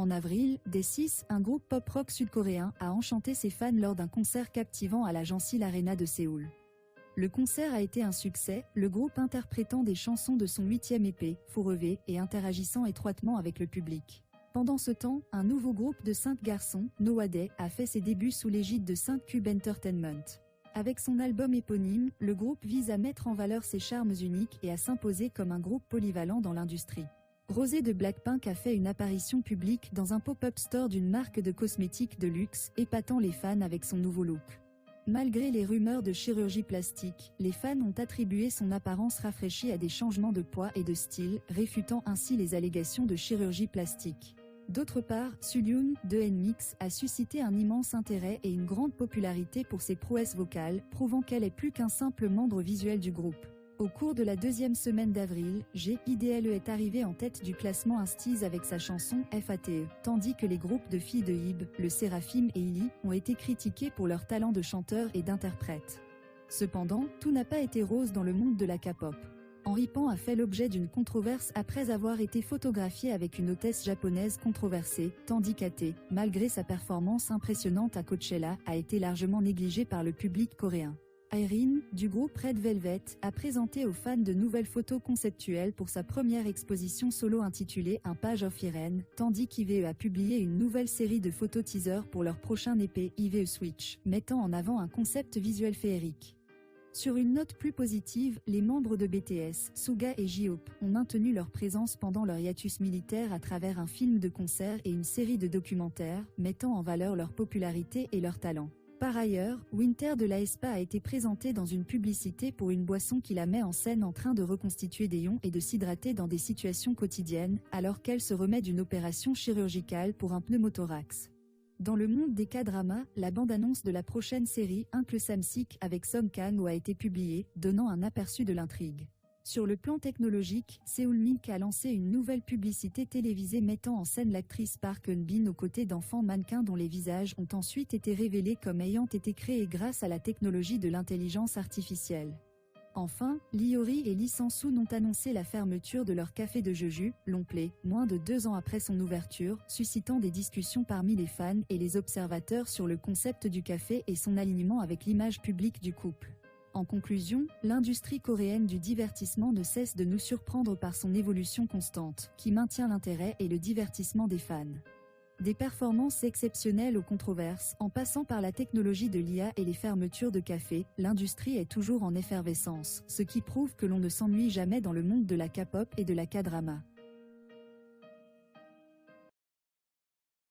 En avril, Day6, un groupe pop-rock sud-coréen, a enchanté ses fans lors d'un concert captivant à la Jansil Arena de Séoul. Le concert a été un succès, le groupe interprétant des chansons de son 8e EP, Forever, et interagissant étroitement avec le public. Pendant ce temps, un nouveau groupe de 5 garçons, Noah Day, a fait ses débuts sous l'égide de 5 Cube Entertainment. Avec son album éponyme, le groupe vise à mettre en valeur ses charmes uniques et à s'imposer comme un groupe polyvalent dans l'industrie. Rosé de Blackpink a fait une apparition publique dans un pop-up store d'une marque de cosmétiques de luxe, épatant les fans avec son nouveau look. Malgré les rumeurs de chirurgie plastique, les fans ont attribué son apparence rafraîchie à des changements de poids et de style, réfutant ainsi les allégations de chirurgie plastique. D'autre part, Suhyun, de NMIX, a suscité un immense intérêt et une grande popularité pour ses prouesses vocales, prouvant qu'elle est plus qu'un simple membre visuel du groupe. Au cours de la deuxième semaine d'avril, G.I.D.L.E est arrivé en tête du classement Instease avec sa chanson FATE, tandis que les groupes de filles de Hybe, le Séraphim et Illy, ont été critiqués pour leur talent de chanteur et d'interprète. Cependant, tout n'a pas été rose dans le monde de la K-pop. Henry Pan a fait l'objet d'une controverse après avoir été photographié avec une hôtesse japonaise controversée, tandis qu'A.T., malgré sa performance impressionnante à Coachella, a été largement négligé par le public coréen. Irene, du groupe Red Velvet, a présenté aux fans de nouvelles photos conceptuelles pour sa première exposition solo intitulée Un Page of Irene, tandis qu'IVE a publié une nouvelle série de photos teaser pour leur prochain EP IVE Switch, mettant en avant un concept visuel féerique. Sur une note plus positive, les membres de BTS, Suga et J-Hope, ont maintenu leur présence pendant leur hiatus militaire à travers un film de concert et une série de documentaires, mettant en valeur leur popularité et leur talent. Par ailleurs, Winter de l'Aespa a été présenté dans une publicité pour une boisson qui la met en scène en train de reconstituer des ions et de s'hydrater dans des situations quotidiennes, alors qu'elle se remet d'une opération chirurgicale pour un pneumothorax. Dans le monde des K-dramas, la bande-annonce de la prochaine série Uncle Samsic avec Song Kang-ho a été publiée, donnant un aperçu de l'intrigue. Sur le plan technologique, Seoul Mink a lancé une nouvelle publicité télévisée mettant en scène l'actrice Park Eun-bin aux côtés d'enfants mannequins dont les visages ont ensuite été révélés comme ayant été créés grâce à la technologie de l'intelligence artificielle. Enfin, Liori et Lee Sang-soon ont annoncé la fermeture de leur café de Jeju, Longplay, moins de 2 ans après son ouverture, suscitant des discussions parmi les fans et les observateurs sur le concept du café et son alignement avec l'image publique du couple. En conclusion, l'industrie coréenne du divertissement ne cesse de nous surprendre par son évolution constante, qui maintient l'intérêt et le divertissement des fans. Des performances exceptionnelles aux controverses, en passant par la technologie de l'IA et les fermetures de cafés, l'industrie est toujours en effervescence, ce qui prouve que l'on ne s'ennuie jamais dans le monde de la K-pop et de la K-drama.